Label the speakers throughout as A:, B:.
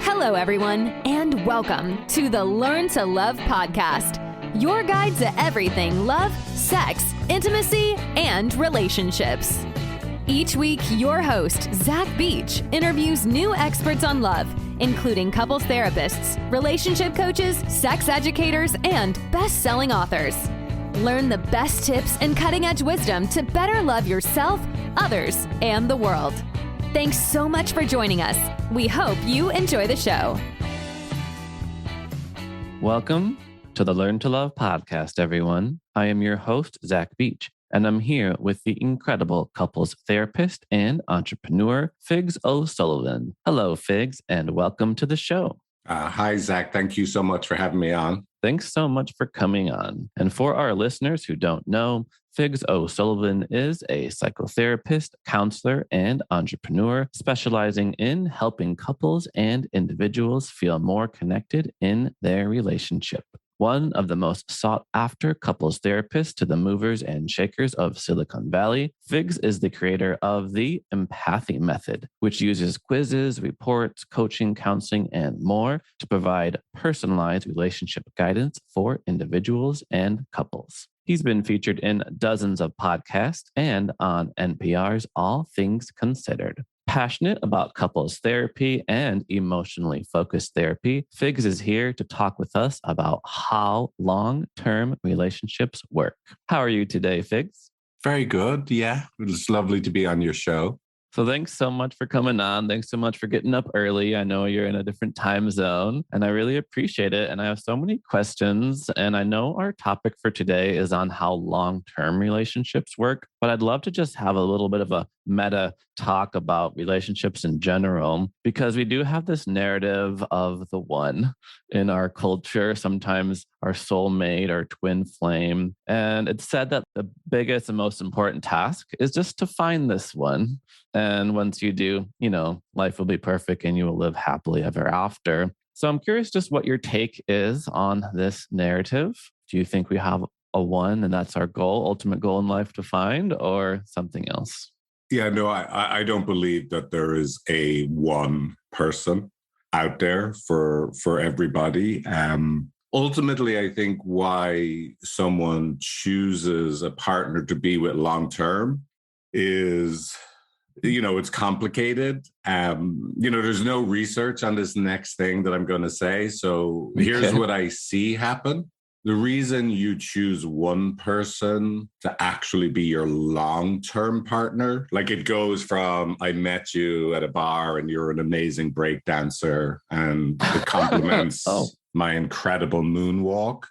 A: Hello, everyone, and welcome to the Learn to Love podcast, your guide to everything love, sex, intimacy, and relationships. Each week, your host, Zach Beach, interviews new experts on love, including couples therapists, relationship coaches, sex educators, and best-selling authors. Learn the best tips and cutting-edge wisdom to better love yourself, others, and the world. Thanks so much for joining us. We hope you enjoy the show.
B: Welcome to the Learn to Love podcast, everyone. I am your host, Zach Beach, and I'm here with the incredible couples therapist and entrepreneur, Figs O'Sullivan. Hello, Figs, and welcome to the show.
C: Hi, Zach. Thank you so much for having me on.
B: Thanks so much for coming on. And for our listeners who don't know, Figs O'Sullivan is a psychotherapist, counselor, and entrepreneur specializing in helping couples and individuals feel more connected in their relationship. One of the most sought-after couples therapists to the movers and shakers of Silicon Valley, Figs is the creator of the Empathy Method, which uses quizzes, reports, coaching, counseling, and more to provide personalized relationship guidance for individuals and couples. He's been featured in dozens of podcasts and on NPR's All Things Considered. Passionate about couples therapy and emotionally focused therapy, Figs is here to talk with us about how long-term relationships work. How are you today, Figs?
C: Very good. Yeah, it's lovely to be on your show.
B: So thanks so much for coming on. Thanks so much for getting up early. I know you're in a different time zone, and I really appreciate it. And I have so many questions, and I know our topic for today is on how long-term relationships work, but I'd love to just have a little bit of a meta talk about relationships in general, because we do have this narrative of the one in our culture, sometimes our soulmate or twin flame. And it's said that the biggest and most important task is just to find this one. And once you do, life will be perfect and you will live happily ever after. So I'm curious just what your take is on this narrative. Do you think we have a one and that's our goal, ultimate goal in life to find, or something else?
C: Yeah, no, I don't believe that there is a one person out there for everybody. Ultimately, I think why someone chooses a partner to be with long term is, it's complicated. There's no research on this next thing that I'm going to say. So here's what I see happen. The reason you choose one person to actually be your long-term partner, like it goes from, I met you at a bar and you're an amazing break dancer and it compliments my incredible moonwalk.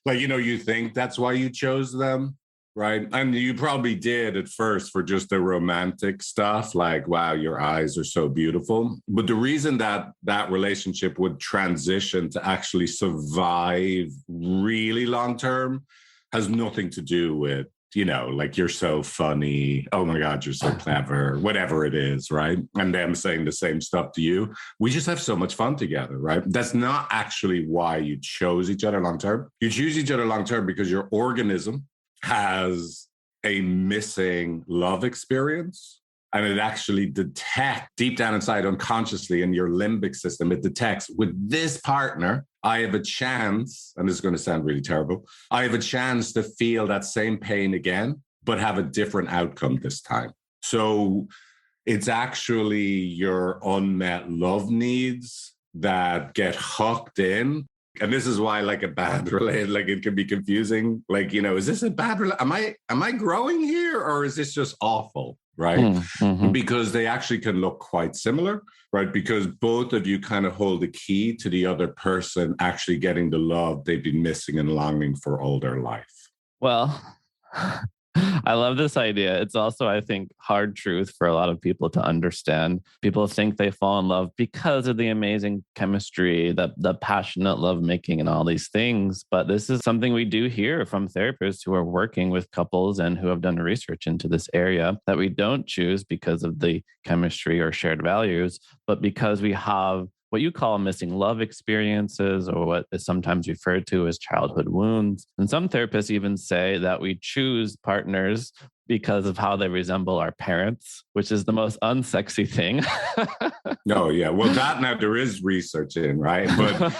C: You think that's why you chose them, right? And you probably did at first for just the romantic stuff, like, wow, your eyes are so beautiful. But the reason that relationship would transition to actually survive really long term has nothing to do with, you're so funny. Oh my God, you're so clever, whatever it is, right? And them saying the same stuff to you. We just have so much fun together, right? That's not actually why you chose each other long term. You choose each other long term because your organism has a missing love experience, and it actually detects deep down inside unconsciously in your limbic system, it detects with this partner, I have a chance, and this is going to sound really terrible, I have a chance to feel that same pain again, but have a different outcome this time. So it's actually your unmet love needs that get hooked in. And this is why, like a bad relationship, it can be confusing. Is this a bad relationship? Am I growing here, or is this just awful? Right? Mm-hmm. Because they actually can look quite similar, right? Because both of you kind of hold the key to the other person actually getting the love they've been missing and longing for all their life.
B: Well, I love this idea. It's also, I think, hard truth for a lot of people to understand. People think they fall in love because of the amazing chemistry, the passionate lovemaking and all these things. But this is something we do hear from therapists who are working with couples and who have done research into this area, that we don't choose because of the chemistry or shared values, but because we have what you call missing love experiences, or what is sometimes referred to as childhood wounds. And some therapists even say that we choose partners because of how they resemble our parents, which is the most unsexy thing.
C: No, yeah. Well, that now there is research in, right? But,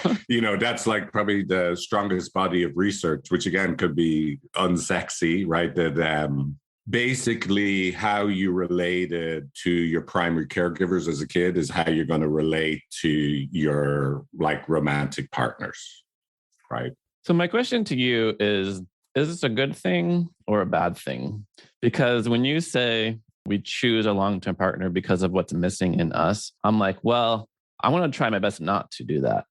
C: that's like probably the strongest body of research, which again could be unsexy, right? That basically how you related to your primary caregivers as a kid is how you're going to relate to your like romantic partners, right?
B: So my question to you is this a good thing or a bad thing? Because when you say we choose a long-term partner because of what's missing in us, I'm like, well, I want to try my best not to do that.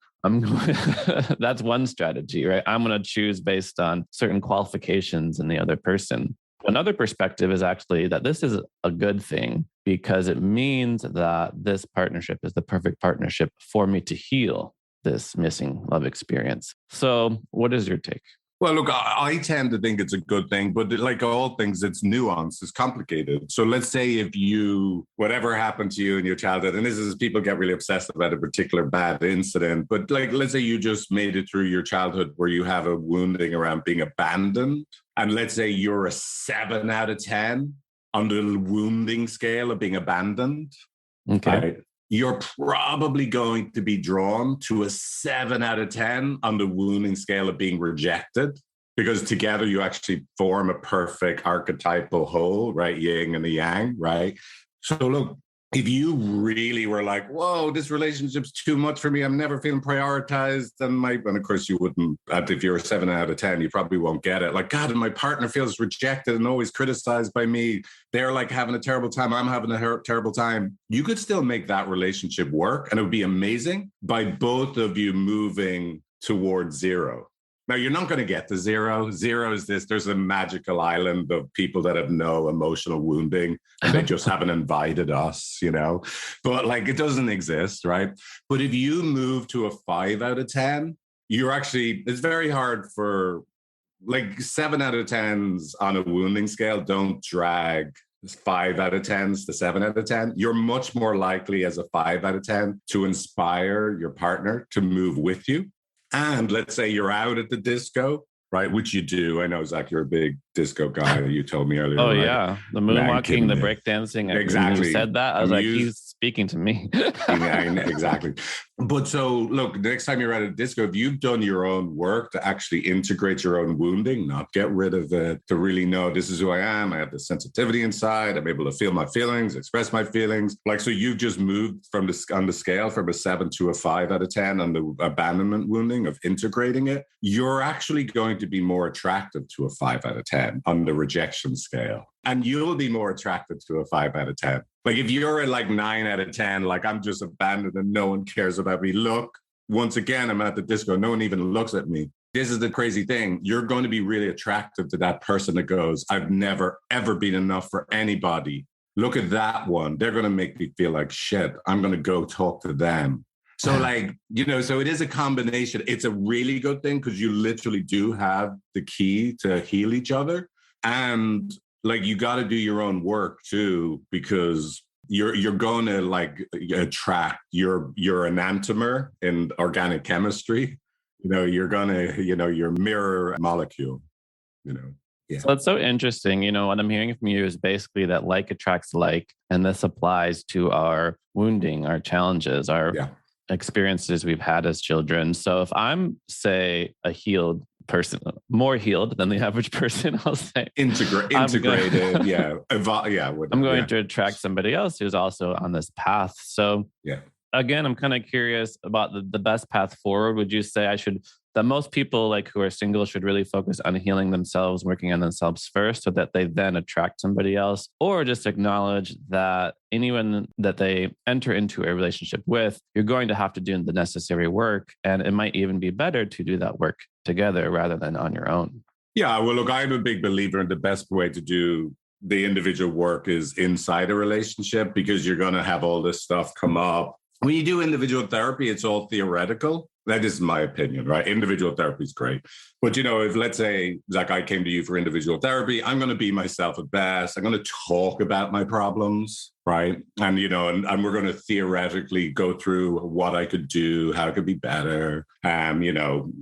B: That's one strategy, right? I'm going to choose based on certain qualifications in the other person. Another perspective is actually that this is a good thing because it means that this partnership is the perfect partnership for me to heal this missing love experience. So what is your take?
C: Well, look, I tend to think it's a good thing, but like all things, it's nuanced, it's complicated. So let's say if whatever happened to you in your childhood, and this is people get really obsessed about a particular bad incident, but like, let's say you just made it through your childhood where you have a wounding around being abandoned. And let's say you're a 7 out of 10 on the wounding scale of being abandoned.
B: Okay.
C: Right? You're probably going to be drawn to a 7 out of 10 on the wounding scale of being rejected, because together you actually form a perfect archetypal whole, right? Yin and the yang, right? So look, if you really were like, whoa, this relationship's too much for me, I'm never feeling prioritized, and of course you wouldn't, if you're a 7 out of 10, you probably won't get it. Like, God, and my partner feels rejected and always criticized by me. They're like having a terrible time. I'm having a terrible time. You could still make that relationship work, and it would be amazing by both of you moving towards zero. Now, you're not going to get to zero. Zero is this. There's a magical island of people that have no emotional wounding. And they just haven't invited us, But like, it doesn't exist, right? But if you move to a 5 out of 10, it's very hard for like 7 out of 10s on a wounding scale don't drag 5 out of 10s to 7 out of 10. You're much more likely as a 5 out of 10 to inspire your partner to move with you. And let's say you're out at the disco, right? Which you do. I know, Zach, you're a big disco guy. You told me earlier.
B: Oh, right? Yeah. The moonwalking, the breakdancing.
C: Exactly.
B: When you said that, I was like, he's speaking to me.
C: Yeah, exactly. But so look, the next time you're at a disco, if you've done your own work to actually integrate your own wounding, not get rid of it, to really know this is who I am. I have the sensitivity inside. I'm able to feel my feelings, express my feelings. Like, so you've just moved on the scale from a 7 to a 5 out of 10 on the abandonment wounding of integrating it. You're actually going to be more attractive to a 5 out of 10 on the rejection scale. And you'll be more attracted to a 5 out of 10. Like if you're at like 9 out of 10, like I'm just abandoned and no one cares about me. Look, once again, I'm at the disco. No one even looks at me. This is the crazy thing. You're going to be really attractive to that person that goes, I've never, ever been enough for anybody. Look at that one. They're going to make me feel like shit. I'm going to go talk to them. So like, so it is a combination. It's a really good thing because you literally do have the key to heal each other. And like, you got to do your own work too, because you're going to like attract your enantiomer in organic chemistry. You're going to, your mirror molecule, Yeah.
B: So it's so interesting. What I'm hearing from you is basically that like attracts like, and this applies to our wounding, our challenges, our experiences we've had as children. So if I'm, say, a healed person, more healed than the average person, I'll say.
C: Integrated,
B: I'm going to attract somebody else who's also on this path. So again, I'm kind of curious about the best path forward. Would you say that most people like who are single should really focus on healing themselves, working on themselves first so that they then attract somebody else, or just acknowledge that anyone that they enter into a relationship with, you're going to have to do the necessary work. And it might even be better to do that work together rather than on your own.
C: Yeah, well, look, I'm a big believer in the best way to do the individual work is inside a relationship, because you're going to have all this stuff come up. When you do individual therapy, it's all theoretical. That is my opinion, right? Individual therapy is great. But, if let's say, Zach, I came to you for individual therapy, I'm going to be myself at best. I'm going to talk about my problems, right? And, and we're going to theoretically go through what I could do, how it could be better,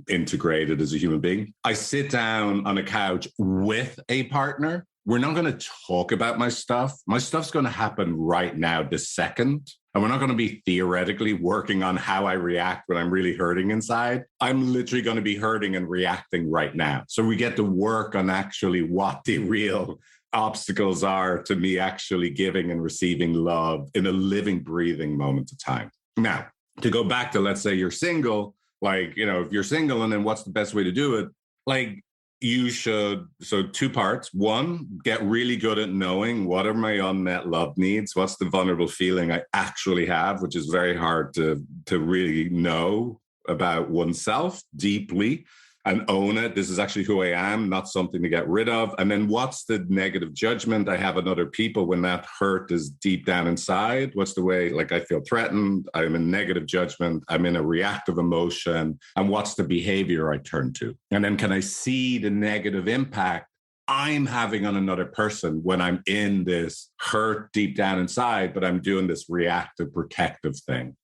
C: integrated as a human being. I sit down on a couch with a partner. we're not going to talk about my stuff. My stuff's going to happen right now, this second. And we're not going to be theoretically working on how I react when I'm really hurting inside. I'm literally going to be hurting and reacting right now. So we get to work on actually what the real obstacles are to me actually giving and receiving love in a living, breathing moment of time. Now, to go back to, let's say you're single, like, if you're single and then what's the best way to do it? Like, you should, so 2 parts. 1, get really good at knowing what are my unmet love needs? What's the vulnerable feeling I actually have, which is very hard to really know about oneself deeply and own it. This is actually who I am, not something to get rid of. And then what's the negative judgment I have on other people when that hurt is deep down inside? What's the way, like, I feel threatened, I'm in negative judgment, I'm in a reactive emotion, and what's the behavior I turn to? And then can I see the negative impact I'm having on another person when I'm in this hurt deep down inside, but I'm doing this reactive, protective thing?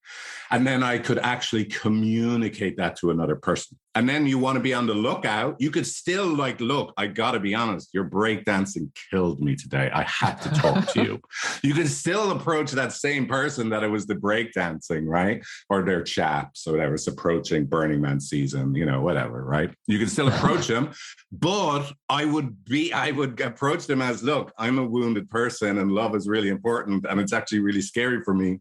C: And then I could actually communicate that to another person. And then you want to be on the lookout. You could still like, look, I got to be honest, your breakdancing killed me today. I had to talk to you. You can still approach that same person that it was the breakdancing, right? Or their chaps or whatever. It's approaching Burning Man season, whatever, right? You can still approach them, but I would approach them as, look, I'm a wounded person and love is really important. And it's actually really scary for me.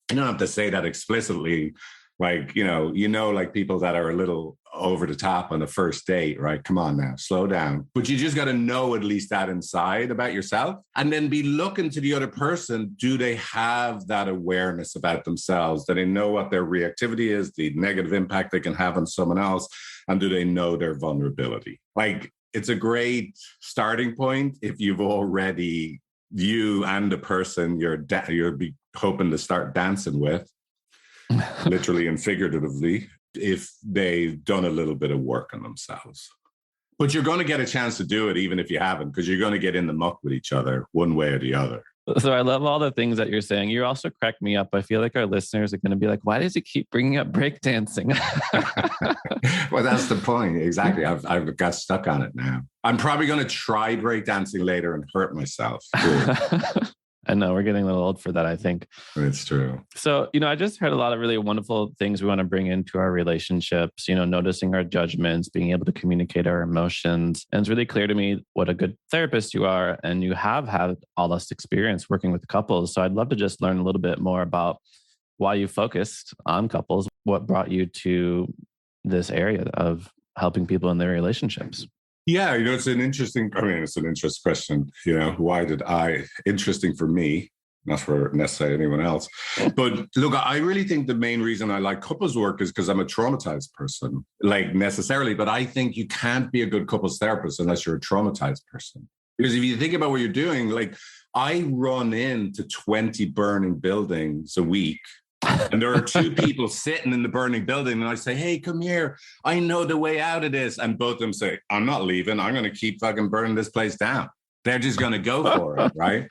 C: You don't have to say that explicitly. Like, like people that are a little over the top on the first date, right? Come on now, slow down. But you just got to know at least that inside about yourself, and then be looking to the other person. Do they have that awareness about themselves? Do they know what their reactivity is, the negative impact they can have on someone else? And do they know their vulnerability? Like, it's a great starting point if you've already, you and the person you're hoping to start dancing with, literally and figuratively, if they've done a little bit of work on themselves. But you're going to get a chance to do it even if you haven't, because you're going to get in the muck with each other one way or the other.
B: So I love all the things that you're saying. You also crack me up. I feel like our listeners are going to be like, why does he keep bringing up breakdancing?
C: Well, that's the point. Exactly. I've got stuck on it now. I'm probably going to try breakdancing later and hurt myself.
B: I know we're getting a little old for that, I think.
C: It's true.
B: So, I just heard a lot of really wonderful things we want to bring into our relationships, noticing our judgments, being able to communicate our emotions. And it's really clear to me what a good therapist you are. And you have had all this experience working with couples. So I'd love to just learn a little bit more about why you focused on couples, what brought you to this area of helping people in their relationships.
C: Yeah, it's an interesting question. Why did interesting for me, not for necessarily anyone else. But look, I really think the main reason I like couples work is because I'm a traumatized person, like necessarily. But I think you can't be a good couples therapist unless you're a traumatized person. Because if you think about what you're doing, like I run into 20 burning buildings a week. And there are 2 people sitting in the burning building, and I say, hey, come here. I know the way out of this. And both of them say, I'm not leaving. I'm going to keep fucking burning this place down. They're just going to go for it, right?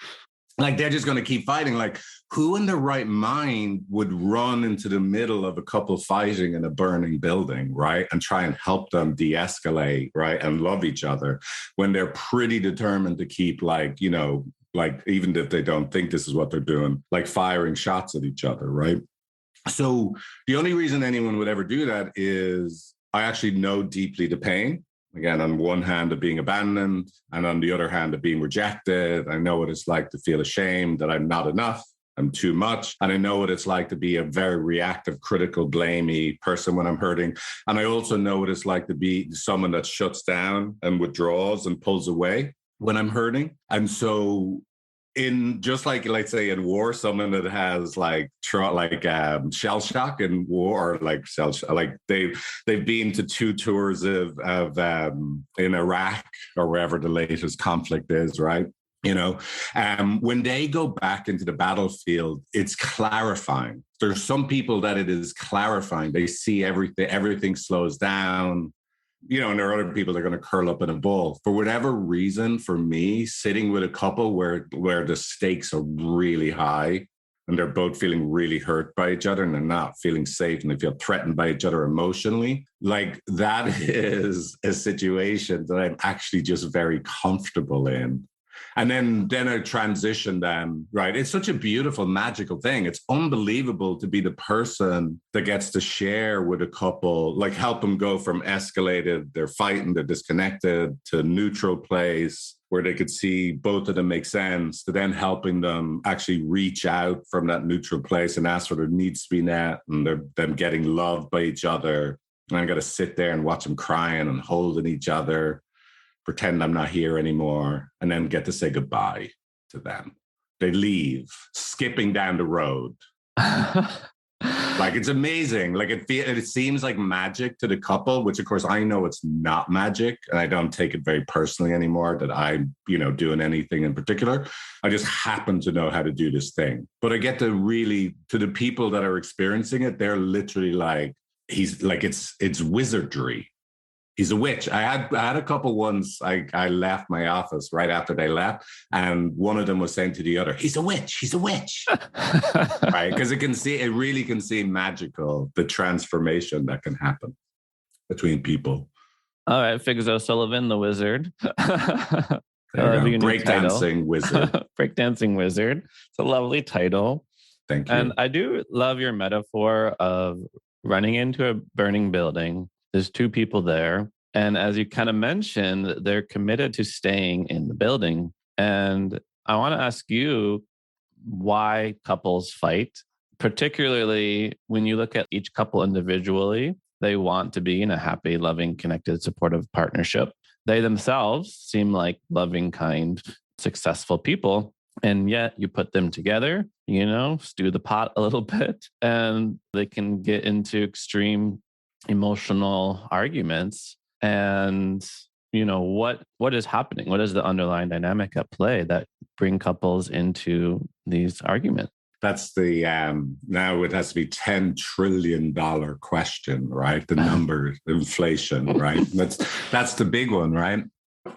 C: Like, they're just going to keep fighting. Like, who in their right mind would run into the middle of a couple fighting in a burning building, right? And try and help them de-escalate, right? And love each other when they're pretty determined to keep, like, like, even if they don't think this is what they're doing, like firing shots at each other, right? So the only reason anyone would ever do that is I actually know deeply the pain. Again, on one hand of being abandoned, and on the other hand of being rejected. I know what it's like to feel ashamed that I'm not enough, I'm too much. And I know what it's like to be a very reactive, critical, blamey person when I'm hurting. And I also know what it's like to be someone that shuts down and withdraws and pulls away when I'm hurting. And so in just like, let's say in war, someone that has shell shock in war, or like they've been to 2 tours of in Iraq or wherever the latest conflict is, right? When they go back into the battlefield, it's clarifying. There's some people that it is clarifying. They see everything slows down. And there are other people that are going to curl up in a ball. For whatever reason, for me, sitting with a couple where the stakes are really high and they're both feeling really hurt by each other and they're not feeling safe and they feel threatened by each other emotionally, like that is a situation that I'm actually just very comfortable in. And then I transition them, right? It's such a beautiful, magical thing. It's unbelievable to be the person that gets to share with a couple, like help them go from escalated, they're fighting, they're disconnected, to neutral place where they could see both of them make sense, to then helping them actually reach out from that neutral place and ask for their needs to be met, and them getting loved by each other. And I got to sit there and watch them crying and holding each other, pretend I'm not here anymore, and then get to say goodbye to them. They leave, skipping down the road. Like, it's amazing. Like, it seems like magic to the couple, which of course I know it's not magic, and I don't take it very personally anymore that I'm, doing anything in particular. I just happen to know how to do this thing. But I get to really, to the people that are experiencing it, they're literally like, he's like, it's wizardry. He's a witch. I had a couple ones. I left my office right after they left, and one of them was saying to the other, "He's a witch. He's a witch." Right? Because it really can seem magical, the transformation that can happen between people.
B: All right, Figs O'Sullivan, the wizard.
C: Breakdancing wizard.
B: Breakdancing wizard. It's a lovely title.
C: Thank you.
B: And I do love your metaphor of running into a burning building. There's two people there. And as you kind of mentioned, they're committed to staying in the building. And I want to ask you why couples fight, particularly when you look at each couple individually. They want to be in a happy, loving, connected, supportive partnership. They themselves seem like loving, kind, successful people. And yet you put them together, stew the pot a little bit, and they can get into extreme emotional arguments. And what is happening? What is the underlying dynamic at play that bring couples into these arguments?
C: That's the now it has to be $10 trillion question, right? The number, inflation, right? That's the big one, right?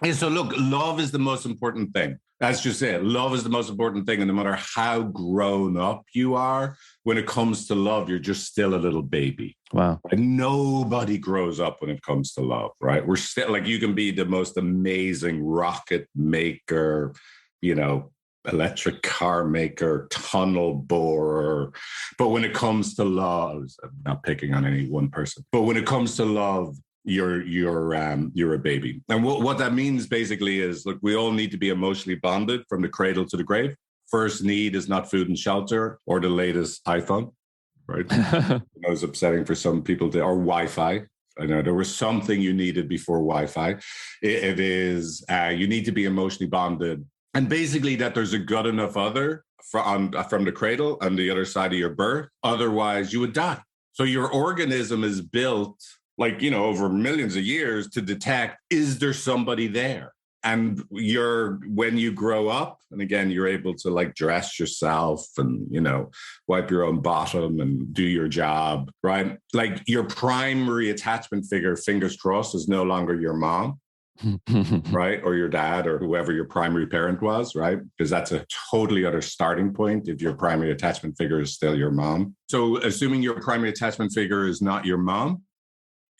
C: And so look, love is the most important thing. That's just it. Love is the most important thing. And no matter how grown up you are, when it comes to love, you're just still a little baby.
B: Wow.
C: And nobody grows up when it comes to love, right? We're still like, you can be the most amazing rocket maker, electric car maker, tunnel borer. But when it comes to love, I'm not picking on any one person, but when it comes to love, you're a baby. And what that means basically is, look, we all need to be emotionally bonded from the cradle to the grave. First need is not food and shelter or the latest iPhone, right? It was upsetting for some people, or Wi-Fi. I know there was something you needed before Wi-Fi. It is, you need to be emotionally bonded. And basically that there's a good enough other from the cradle on the other side of your birth. Otherwise you would die. So your organism is built over millions of years to detect, is there somebody there? And when you grow up, and again, you're able to dress yourself and, wipe your own bottom and do your job, right? Like your primary attachment figure, fingers crossed, is no longer your mom, right? Or your dad or whoever your primary parent was, right? Because that's a totally other starting point if your primary attachment figure is still your mom. So assuming your primary attachment figure is not your mom,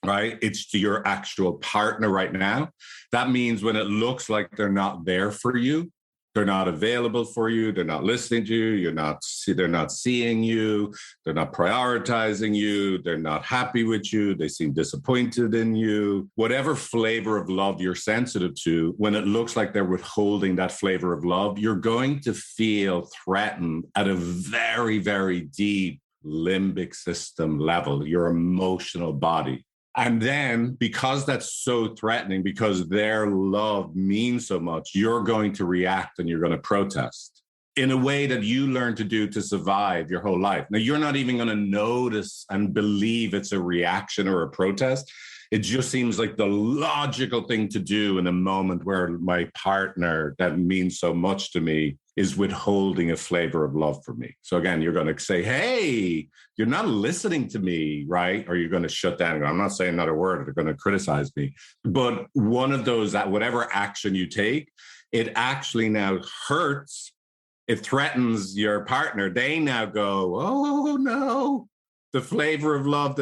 C: right? It's your actual partner right now. That means when it looks like they're not there for you, they're not available for you, they're not listening to you, they're not seeing you, they're not prioritizing you, they're not happy with you, they seem disappointed in you. Whatever flavor of love you're sensitive to, when it looks like they're withholding that flavor of love, you're going to feel threatened at a very, very deep limbic system level, your emotional body. And then because that's so threatening, because their love means so much, you're going to react and you're going to protest in a way that you learn to do to survive your whole life. Now, you're not even going to notice and believe it's a reaction or a protest. It just seems like the logical thing to do in a moment where my partner that means so much to me is withholding a flavor of love for me. So again, you're going to say, hey, you're not listening to me, right? Or you're going to shut down. I'm not saying another word. They're going to criticize me. But one of those, whatever action you take, it actually now hurts. It threatens your partner. They now go, oh, no. The flavor of love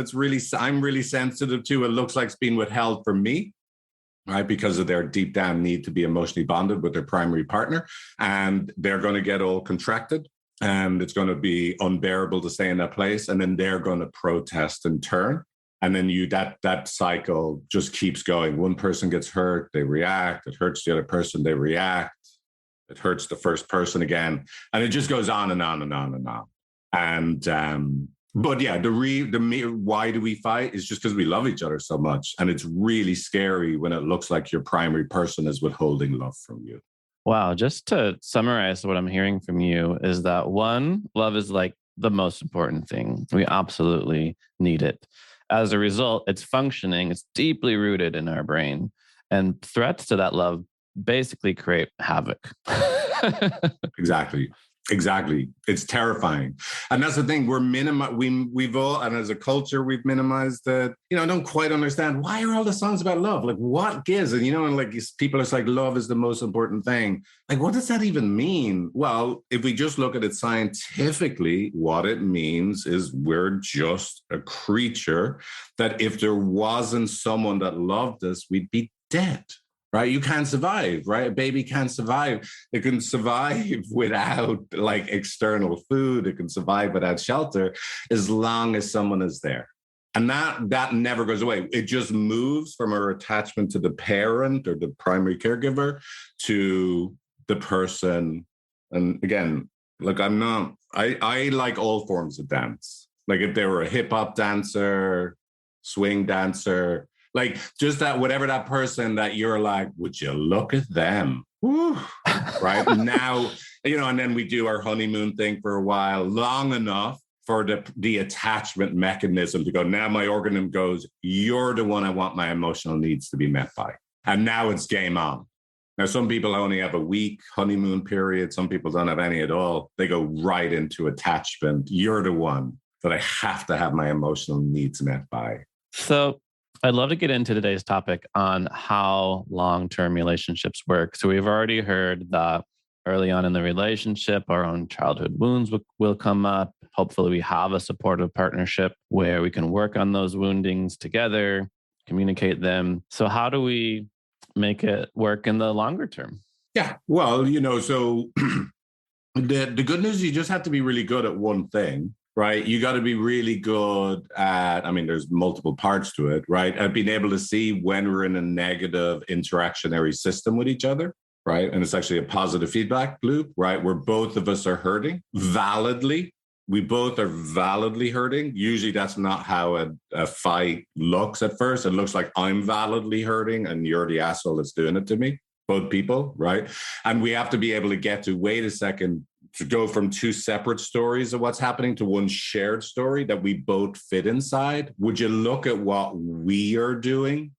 C: I'm really sensitive to, it looks like it's being withheld from me. right? Because of their deep down need to be emotionally bonded with their primary partner. And they're going to get all contracted and it's going to be unbearable to stay in that place. And then they're going to protest and turn. And then that cycle just keeps going. One person gets hurt, they react. It hurts the other person, they react. It hurts the first person again. And it just goes on and on and on and on. And, but yeah, why do we fight is just because we love each other so much. And it's really scary when it looks like your primary person is withholding love from you.
B: Wow. Just to summarize what I'm hearing from you is that one, love is like the most important thing. We absolutely need it. As a result, it's functioning, it's deeply rooted in our brain. And threats to that love basically create havoc.
C: Exactly. It's terrifying. And that's the thing. We've all, and as a culture, we've minimized that, I don't quite understand why are all the songs about love? Like what gives? And, and like people are like, love is the most important thing. Like, what does that even mean? Well, if we just look at it scientifically, what it means is we're just a creature that if there wasn't someone that loved us, we'd be dead. Right? You can't survive, right? A baby can't survive. It can survive without like external food. It can survive without shelter as long as someone is there. And that never goes away. It just moves from our attachment to the parent or the primary caregiver to the person. And again, like I like all forms of dance. Like if they were a hip hop dancer, swing dancer, like just that, whatever that person that you're like, would you look at them? Woo. Right now, and then we do our honeymoon thing for a while, long enough for the attachment mechanism to go, now my organism goes, you're the one I want my emotional needs to be met by. And now it's game on. Now, some people only have a week honeymoon period. Some people don't have any at all. They go right into attachment. You're the one that I have to have my emotional needs met by.
B: So I'd love to get into today's topic on how long-term relationships work. So we've already heard that early on in the relationship, our own childhood wounds will come up. Hopefully we have a supportive partnership where we can work on those woundings together, communicate them. So how do we make it work in the longer term?
C: Yeah, well, so the good news is you just have to be really good at one thing. Right. You got to be really good at, there's multiple parts to it, right? At being able to see when we're in a negative interactionary system with each other, right? And it's actually a positive feedback loop, right? Where both of us are hurting validly. We both are validly hurting. Usually that's not how a fight looks at first. It looks like I'm validly hurting and you're the asshole that's doing it to me. Both people, right? And we have to be able to get to, wait a second, to go from two separate stories of what's happening to one shared story that we both fit inside. Would you look at what we are doing?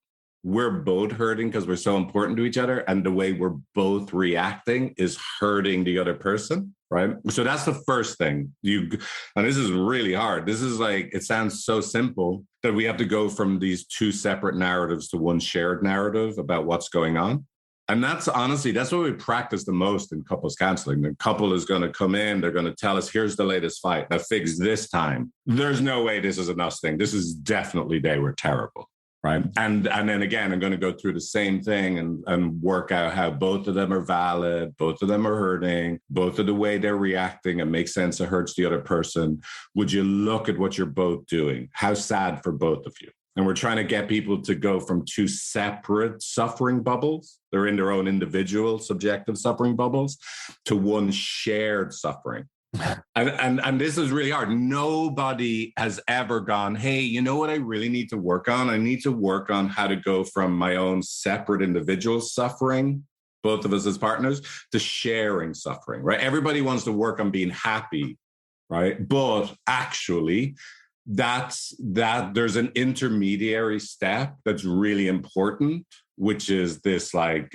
C: We're both hurting because we're so important to each other. And the way we're both reacting is hurting the other person, right? So that's the first thing. And this is really hard. This is like, it sounds so simple that we have to go from these two separate narratives to one shared narrative about what's going on. And that's what we practice the most in couples counseling. The couple is going to come in, they're going to tell us, here's the latest fight. Now fix this time. There's no way this is an us thing. This is definitely they were terrible, right? And then again, I'm going to go through the same thing and work out how both of them are valid, both of them are hurting, both of the way they're reacting and makes sense, it hurts the other person. Would you look at what you're both doing? How sad for both of you? And we're trying to get people to go from two separate suffering bubbles, they're in their own individual subjective suffering bubbles, to one shared suffering. And this is really hard. Nobody has ever gone, hey, you know what I really need to work on? I need to work on how to go from my own separate individual suffering, both of us as partners, to sharing suffering, right? Everybody wants to work on being happy, right? But actually, there's an intermediary step that's really important, which is this like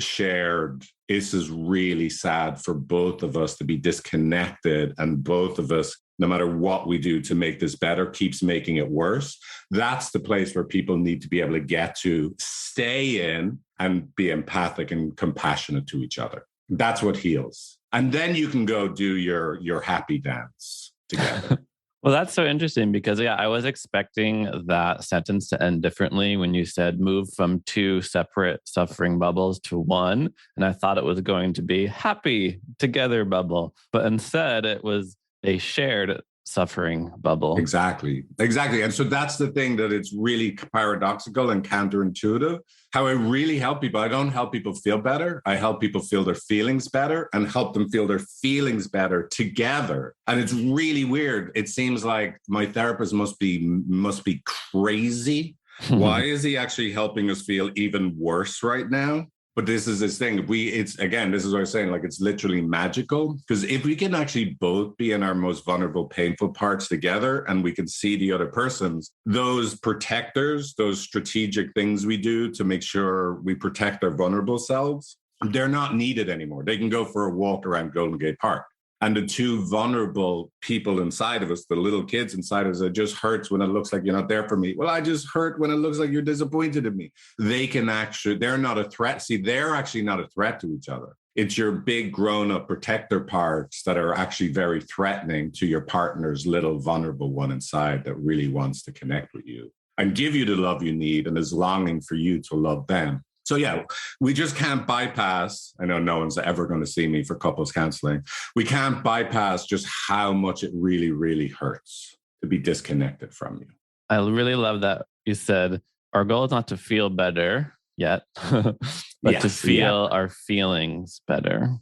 C: shared, this is really sad for both of us to be disconnected, and both of us, no matter what we do to make this better, keeps making it worse. That's the place where people need to be able to get to stay in and be empathic and compassionate to each other. That's what heals. And then you can go do your happy dance together.
B: Well, that's so interesting because, yeah, I was expecting that sentence to end differently when you said move from two separate suffering bubbles to one. And I thought it was going to be happy together bubble, but instead it was a shared suffering bubble.
C: Exactly. And so that's the thing, that it's really paradoxical and counterintuitive. How I really help people, I don't help people feel better. I help people feel their feelings better and help them feel their feelings better together. And it's really weird. It seems like my therapist must be crazy. Why is he actually helping us feel even worse right now? But this is this thing. This is what I was saying, like it's literally magical. Because if we can actually both be in our most vulnerable, painful parts together and we can see the other person's, those protectors, those strategic things we do to make sure we protect our vulnerable selves, they're not needed anymore. They can go for a walk around Golden Gate Park. And the two vulnerable people inside of us, the little kids inside of us, it just hurts when it looks like you're not there for me. Well, I just hurt when it looks like you're disappointed in me. They're not a threat. See, they're actually not a threat to each other. It's your big grown-up protector parts that are actually very threatening to your partner's little vulnerable one inside that really wants to connect with you and give you the love you need and is longing for you to love them. So yeah, we just can't bypass, I know no one's ever going to see me for couples counseling. We can't bypass just how much it really, really hurts to be disconnected from you.
B: I really love that you said our goal is not to feel better yet, but to feel our feelings better.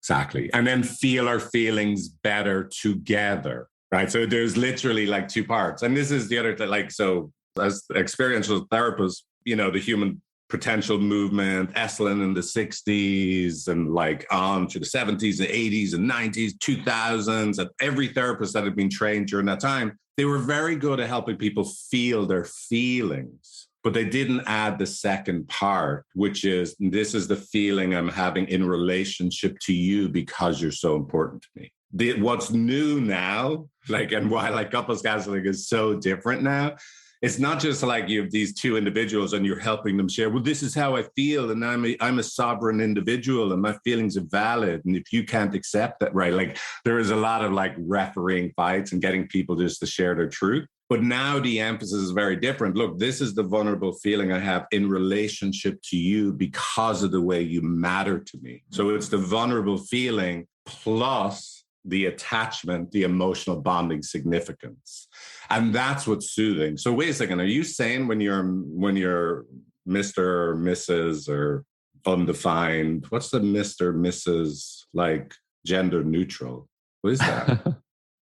C: Exactly. And then feel our feelings better together, right? So there's literally like two parts. And this is the other thing, like, so as experiential therapists, the human potential movement, Esalen in the 60s and like on to the 70s and 80s and 90s, 2000s, and every therapist that had been trained during that time, they were very good at helping people feel their feelings, but they didn't add the second part, which is, this is the feeling I'm having in relationship to you because you're so important to me. What's new now, and why like couples counseling is so different now, it's not just like you have these two individuals and you're helping them share, well, this is how I feel. And I'm a sovereign individual and my feelings are valid. And if you can't accept that, right? Like there is a lot of like refereeing fights and getting people just to share their truth. But now the emphasis is very different. Look, this is the vulnerable feeling I have in relationship to you because of the way you matter to me. So it's the vulnerable feeling plus the attachment, the emotional bonding significance. And that's what's soothing. So wait a second, are you saying when you're Mr. or Mrs. or undefined, what's the Mr., Mrs., like gender neutral? What is that?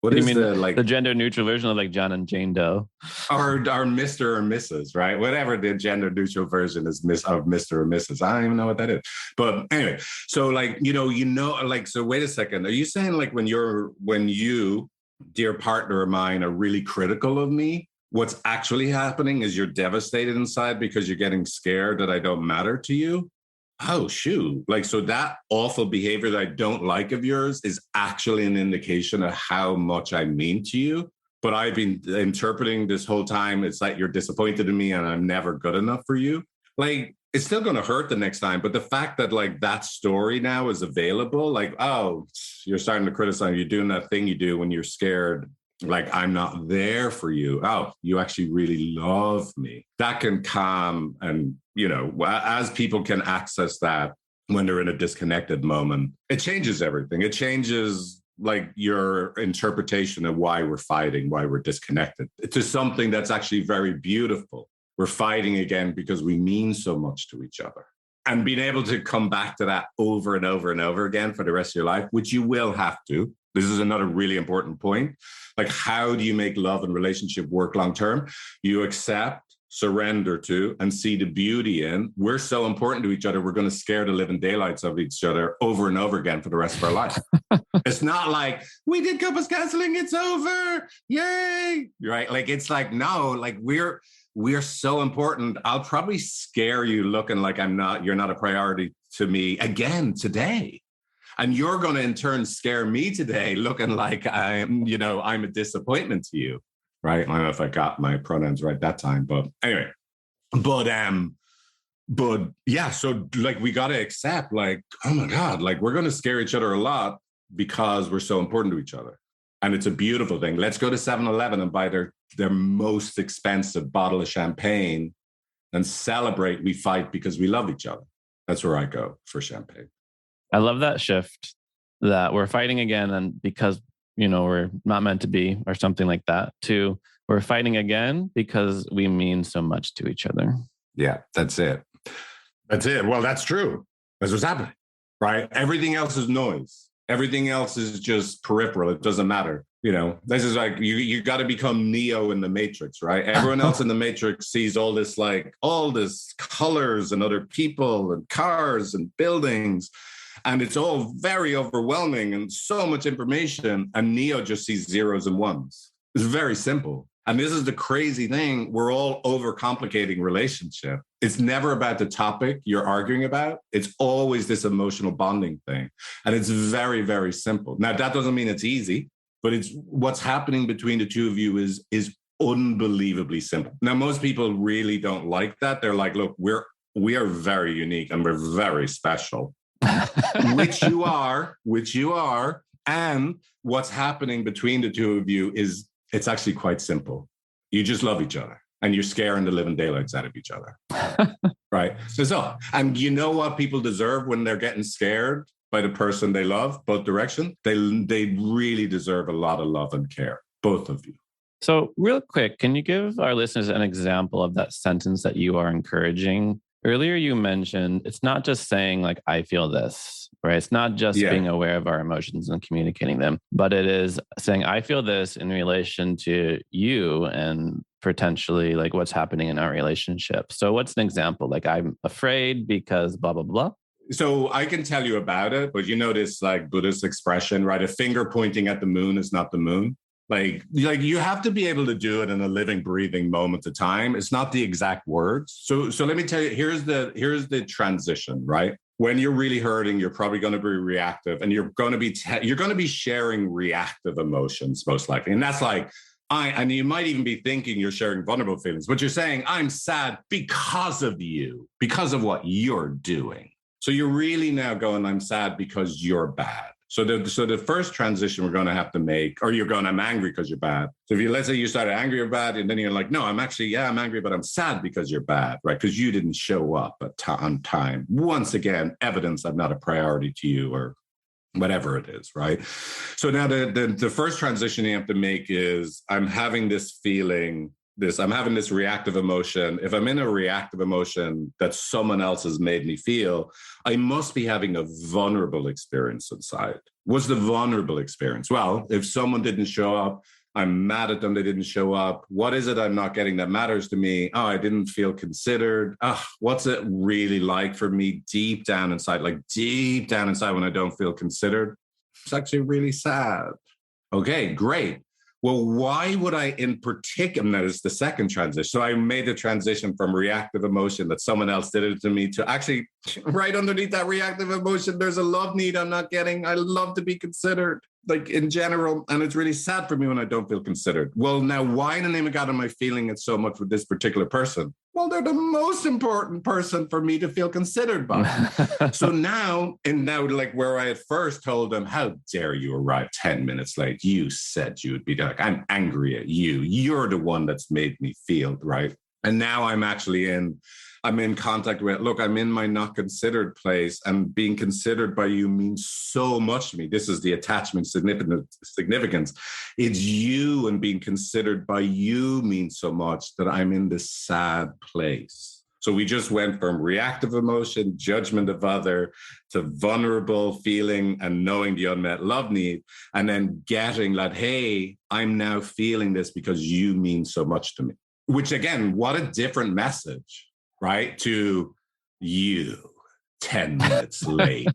C: What is
B: the gender neutral version of like John and Jane Doe?
C: Or Mr. or Mrs., right? Whatever the gender neutral version is of Mr. or Mrs. I don't even know what that is. But anyway, so like, so wait a second. Are you saying like when you, dear partner of mine, are really critical of me, what's actually happening is you're devastated inside because you're getting scared that I don't matter to you? Oh, shoot. Like, so that awful behavior that I don't like of yours is actually an indication of how much I mean to you. But I've been interpreting this whole time, it's like you're disappointed in me and I'm never good enough for you. Like, it's still going to hurt the next time. But the fact that like that story now is available, like, oh, you're starting to criticize, you're doing that thing you do when you're scared. Like, I'm not there for you. Oh, you actually really love me. That can calm. And, as people can access that when they're in a disconnected moment, it changes everything. It changes like your interpretation of why we're fighting, why we're disconnected, to something that's actually very beautiful. We're fighting again because we mean so much to each other. And being able to come back to that over and over and over again for the rest of your life, which you will have to. This is another really important point. Like, how do you make love and relationship work long term? You accept, surrender to, and see the beauty in. We're so important to each other. We're going to scare the living daylights of each other over and over again for the rest of our life. It's not like, we did couples counseling, it's over. Yay. Right? Like, it's like, no, like we're so important. I'll probably scare you looking like you're not a priority to me again today. And you're going to in turn scare me today looking like I'm a disappointment to you. Right. I don't know if I got my pronouns right that time, but anyway, but yeah. So like, we got to accept like, oh my God, like we're going to scare each other a lot because we're so important to each other. And it's a beautiful thing. Let's go to 7-Eleven and buy their most expensive bottle of champagne and celebrate. We fight because we love each other. That's where I go for champagne.
B: I love that shift, that we're fighting again and because, we're not meant to be or something like that, to we're fighting again because we mean so much to each other.
C: Yeah, that's it. That's it. Well, that's true. That's what's happening, right? Everything else is noise. Everything else is just peripheral. It doesn't matter. This is like you got to become Neo in the Matrix, right? Everyone else in the Matrix sees all this colors and other people and cars and buildings. And it's all very overwhelming and so much information. And Neo just sees zeros and ones. It's very simple. And this is the crazy thing. We're all overcomplicating relationship. It's never about the topic you're arguing about. It's always this emotional bonding thing. And it's very, very simple. Now, that doesn't mean it's easy, but it's what's happening between the two of you is unbelievably simple. Now, most people really don't like that. They're like, look, we are very unique and we're very special, which you are. And what's happening between the two of you is it's actually quite simple. You just love each other and you're scaring the living daylights out of each other. Right? So, and you know what people deserve when they're getting scared by the person they love, both directions? They really deserve a lot of love and care, both of you.
B: So real quick, can you give our listeners an example of that sentence that you are encouraging? Earlier, you mentioned it's not just saying like, I feel this, right? It's not just being aware of our emotions and communicating them, but it is saying, I feel this in relation to you and potentially like what's happening in our relationship. So what's an example? Like, I'm afraid because blah, blah, blah.
C: So I can tell you about it, but this like Buddhist expression, right? A finger pointing at the moon is not the moon. Like you have to be able to do it in a living, breathing moment of time. It's not the exact words. So let me tell you, here's the transition, right? When you're really hurting, you're probably going to be reactive and you're going to be sharing reactive emotions most likely. And that's like, and you might even be thinking you're sharing vulnerable feelings, but you're saying, I'm sad because of you, because of what you're doing. So you're really now going, I'm sad because you're bad. So the first transition we're going to have to make, or I'm angry because you're bad. So let's say you started angry or bad, and then you're like, no, I'm angry, but I'm sad because you're bad, right? Because you didn't show up on time. Once again, evidence I'm not a priority to you or whatever it is, right? So now the first transition you have to make is I'm having this feeling, I'm having this reactive emotion. If I'm in a reactive emotion that someone else has made me feel, I must be having a vulnerable experience inside. What's the vulnerable experience? Well, if someone didn't show up, I'm mad at them, they didn't show up. What is it I'm not getting that matters to me? Oh, I didn't feel considered. What's it really like for me deep down inside when I don't feel considered? It's actually really sad. Okay, great. Well, why would I in particular, and that is the second transition. So I made the transition from reactive emotion that someone else did it to me to actually right underneath that reactive emotion, there's a love need I'm not getting. I love to be considered, like in general. And it's really sad for me when I don't feel considered. Well, now why in the name of God am I feeling it so much with this particular person? Well, they're the most important person for me to feel considered by. So now like where I at first told them, how dare you arrive 10 minutes late? You said you would be like, I'm angry at you. You're the one that's made me feel, right? And now I'm in contact with, look, I'm in my not considered place, and being considered by you means so much to me. This is the attachment significance. It's you, and being considered by you means so much that I'm in this sad place. So we just went from reactive emotion, judgment of other, to vulnerable feeling and knowing the unmet love need, and then getting that, hey, I'm now feeling this because you mean so much to me. Which again, what a different message, right? To you 10 minutes late,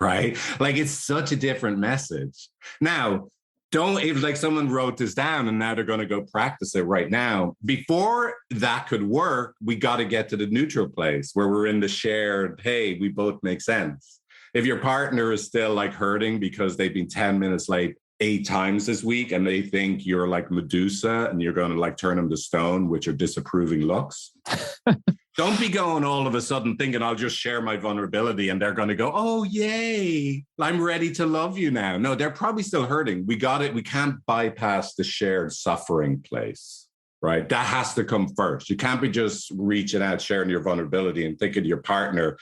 C: right? Like it's such a different message. Now, if like someone wrote this down and now they're going to go practice it right now. Before that could work, we got to get to the neutral place where we're in the shared, hey, we both make sense. If your partner is still like hurting because they've been 10 minutes late 8 times this week and they think you're like Medusa and you're going to like turn them to stone, which are disapproving looks. Don't be going all of a sudden thinking I'll just share my vulnerability and they're going to go, oh, yay, I'm ready to love you now. No, they're probably still hurting. We got it. We can't bypass the shared suffering place, right? That has to come first. You can't be just reaching out, sharing your vulnerability and thinking your partner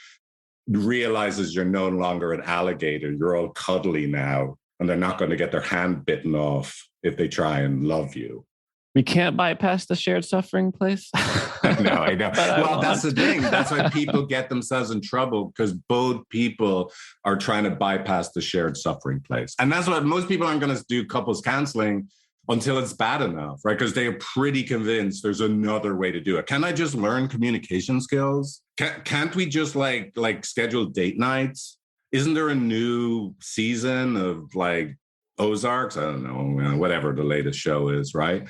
C: realizes you're no longer an alligator. You're all cuddly now and they're not going to get their hand bitten off if they try and love you.
B: We can't bypass the shared suffering place.
C: No, I know. Well, that's the thing. That's why people get themselves in trouble, because both people are trying to bypass the shared suffering place. And that's what most people aren't going to do couples counseling until it's bad enough, right? Because they are pretty convinced there's another way to do it. Can I just learn communication skills? Can't we just like schedule date nights? Isn't there a new season of like Ozarks? I don't know, whatever the latest show is, right?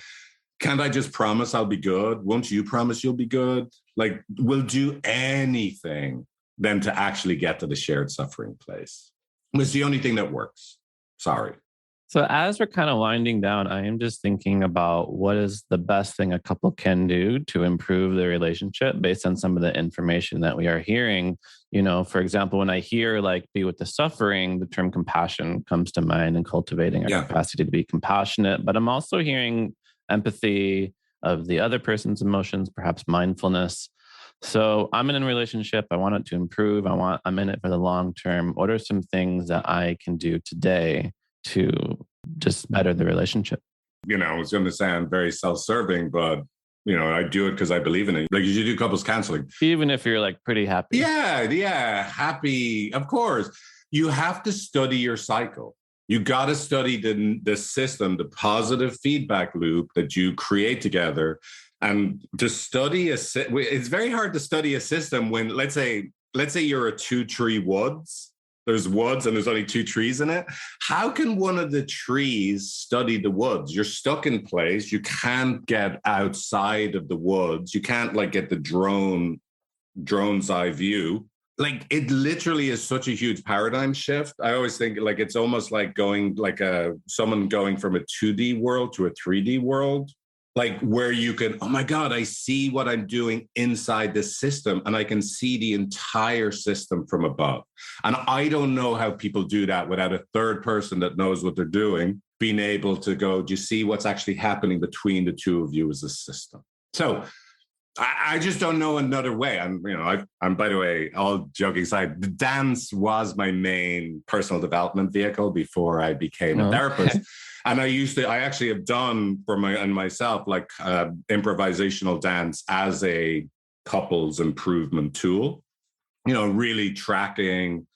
C: Can't I just promise I'll be good? Won't you promise you'll be good? Like, we'll do anything then to actually get to the shared suffering place. It's the only thing that works. Sorry.
B: So as we're kind of winding down, I am just thinking about what is the best thing a couple can do to improve their relationship based on some of the information that we are hearing. You know, for example, when I hear like be with the suffering, the term compassion comes to mind and cultivating our capacity to be compassionate. But I'm also hearing empathy of the other person's emotions, perhaps mindfulness. So I'm in a relationship. I want it to improve. I'm in it for the long term. What are some things that I can do today to just better the relationship?
C: You know, it's going to sound very self-serving, but you know, I do it because I believe in it. Like, you should do couples counseling.
B: Even if you're like pretty happy.
C: Yeah. Happy. Of course. You have to study your cycle. You got to study the system, the positive feedback loop that you create together. And to study it's very hard to study a system when, let's say you're a 2-tree woods. There's woods and there's only 2 trees in it. How can one of the trees study the woods? You're stuck in place. You can't get outside of the woods. You can't like get the drone's eye view. Like, it literally is such a huge paradigm shift. I always think like it's almost like going like someone going from a 2D world to a 3D world, like where you can, oh my God, I see what I'm doing inside this system and I can see the entire system from above. And I don't know how people do that without a third person that knows what they're doing, being able to go, do you see what's actually happening between the two of you as a system? So I just don't know another way. I'm by the way, all joking aside, the dance was my main personal development vehicle before I became a therapist. And I actually have done for myself, like improvisational dance as a couples improvement tool, you know, really tracking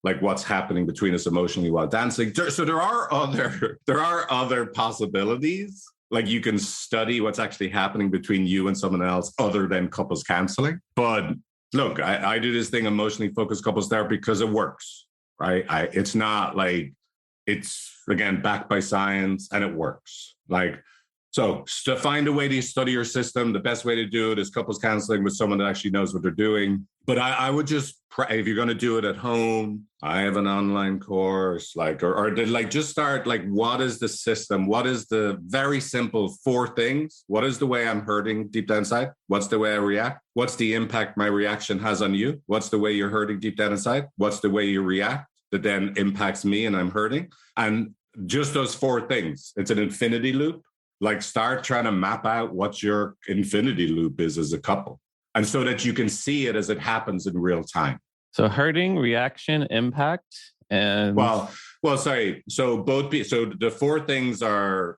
C: like what's happening between us emotionally while dancing. So there are other possibilities. Like, you can study what's actually happening between you and someone else other than couples counseling. But look, I do this thing, emotionally focused couples therapy, because it works, right? It's not like, it's again backed by science and it works. Like, so to find a way to study your system, the best way to do it is couples counseling with someone that actually knows what they're doing. But I would just, if you're going to do it at home, I have an online course, like, or like just start, like, what is the system? What is the very simple 4 things? What is the way I'm hurting deep down inside? What's the way I react? What's the impact my reaction has on you? What's the way you're hurting deep down inside? What's the way you react that then impacts me and I'm hurting? And just those 4 things. It's an infinity loop. Like, start trying to map out what your infinity loop is as a couple. And so that you can see it as it happens in real time.
B: So hurting, reaction, impact, and...
C: Well, sorry. So so the 4 things are,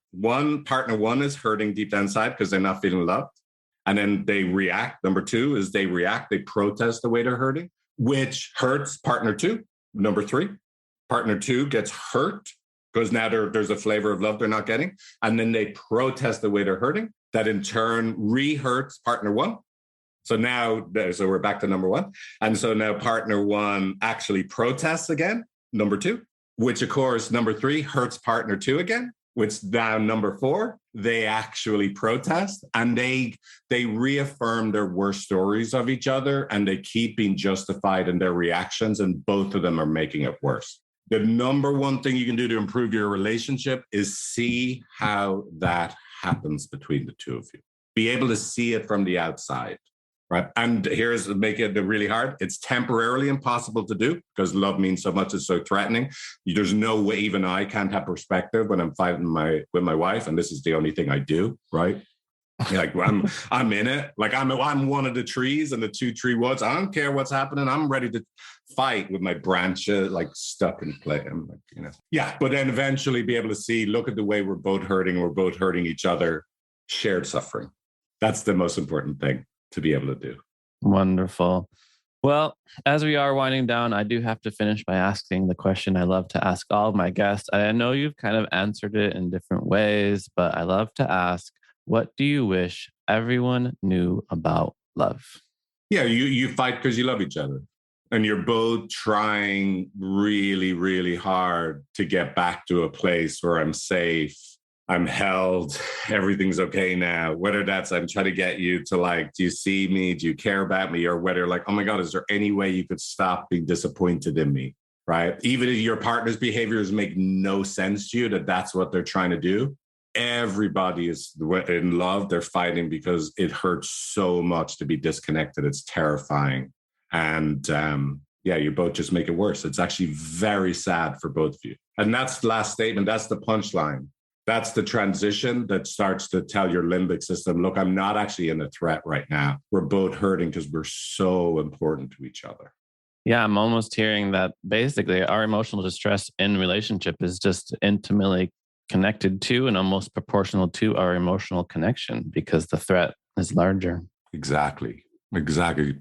C: partner 1 is hurting deep down inside because they're not feeling loved. And then they react. Number 2 is they protest the way they're hurting, which hurts partner 2. Number 3, partner 2 gets hurt because now there's a flavor of love they're not getting. And then they protest the way they're hurting. That in turn re-hurts partner 1. So we're back to number 1. And so now partner 1 actually protests again, number 2, which of course, number 3 hurts partner 2 again, which now number 4, they actually protest and they reaffirm their worst stories of each other and they keep being justified in their reactions, and both of them are making it worse. The number 1 thing you can do to improve your relationship is see how that happens between the two of you. Be able to see it from the outside. right? And here's make it really hard. It's temporarily impossible to do because love means so much. It's so threatening. There's no way even I can't have perspective when I'm fighting with my wife, and this is the only thing I do, right? Like I'm in it. Like I'm one of the trees and the two tree woods. I don't care what's happening. I'm ready to fight with my branches like stuck in place. I'm like, yeah. But then eventually be able to see, look at the way we're both hurting each other, shared suffering. That's the most important thing to be able to do.
B: Wonderful. Well, as we are winding down, I do have to finish by asking the question I love to ask all of my guests. I know you've kind of answered it in different ways, but I love to ask, what do you wish everyone knew about love?
C: Yeah, you fight because you love each other. And you're both trying really, really hard to get back to a place where I'm safe, I'm held, everything's okay now. Whether that's I'm trying to get you to like, do you see me? Do you care about me? Or whether like, oh my God, is there any way you could stop being disappointed in me? Right? Even if your partner's behaviors make no sense to you, that's what they're trying to do. Everybody is in love. They're fighting because it hurts so much to be disconnected. It's terrifying. And you both just make it worse. It's actually very sad for both of you. And that's the last statement. That's the punchline. That's the transition that starts to tell your limbic system, look, I'm not actually in a threat right now. We're both hurting because we're so important to each other.
B: Yeah, I'm almost hearing that basically our emotional distress in relationship is just intimately connected to and almost proportional to our emotional connection because the threat is larger.
C: Exactly.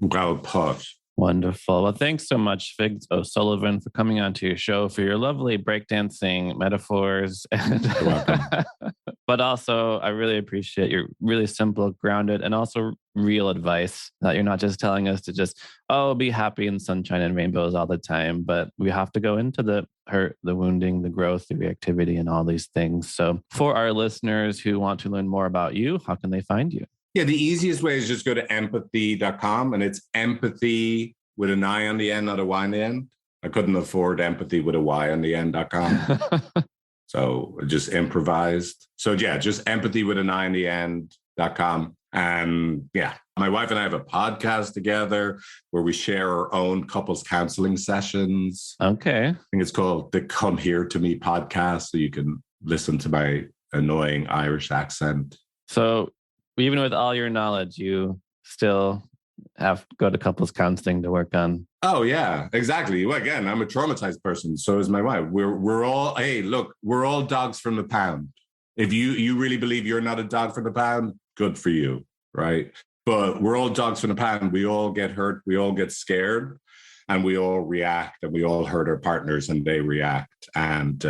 C: Well put.
B: Wonderful. Well, thanks so much, Figs O'Sullivan, for coming onto your show, for your lovely breakdancing metaphors.
C: You're welcome.
B: But also, I really appreciate your really simple, grounded, and also real advice that you're not just telling us to just, be happy in sunshine and rainbows all the time, but we have to go into the hurt, the wounding, the growth, the reactivity, and all these things. So for our listeners who want to learn more about you, how can they find you?
C: Yeah, the easiest way is just go to empathy.com, and it's empathy with an I on the end, not a Y on the end. I couldn't afford empathy with a Y on the end.com. So just improvised. So yeah, just empathy with an I on the end.com. And yeah, my wife and I have a podcast together where we share our own couples counseling sessions.
B: Okay.
C: I think it's called the Come Here to Me podcast. So you can listen to my annoying Irish accent.
B: So even with all your knowledge, you still have to go to couples counseling to work on.
C: Oh yeah, exactly. Well, again, I'm a traumatized person. So is my wife. We're all, hey, look, we're all dogs from the pound. If you really believe you're not a dog from the pound, good for you, right? But we're all dogs from the pound. We all get hurt. We all get scared, and we all react, and we all hurt our partners, and they react. And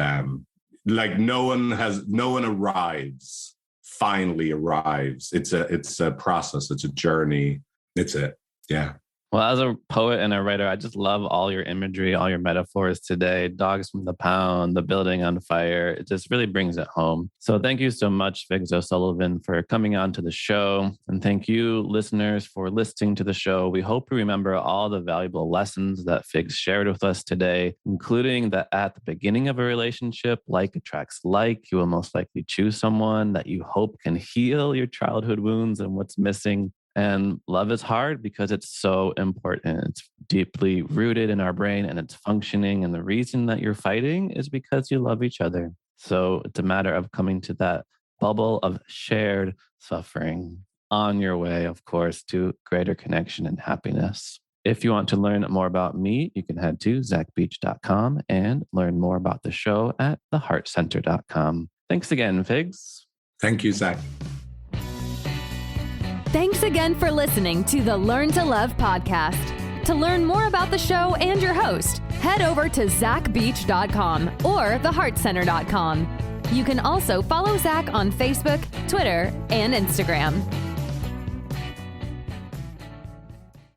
C: no one arrives. Finally arrives. It's a process. It's a journey. It's it. Yeah.
B: Well, as a poet and a writer, I just love all your imagery, all your metaphors today. Dogs from the pound, the building on fire. It just really brings it home. So thank you so much, Figs O'Sullivan, for coming on to the show. And thank you, listeners, for listening to the show. We hope you remember all the valuable lessons that Figs shared with us today, including that at the beginning of a relationship, like attracts like. You will most likely choose someone that you hope can heal your childhood wounds and what's missing. And love is hard because it's so important. It's deeply rooted in our brain and it's functioning. And the reason that you're fighting is because you love each other. So it's a matter of coming to that bubble of shared suffering on your way, of course, to greater connection and happiness. If you want to learn more about me, you can head to zachbeach.com and learn more about the show at theheartcenter.com. Thanks again, Figs.
C: Thank you, Zach.
A: Thanks again for listening to the Learn to Love podcast. To learn more about the show and your host, head over to zachbeach.com or theheartcenter.com. You can also follow Zach on Facebook, Twitter, and Instagram.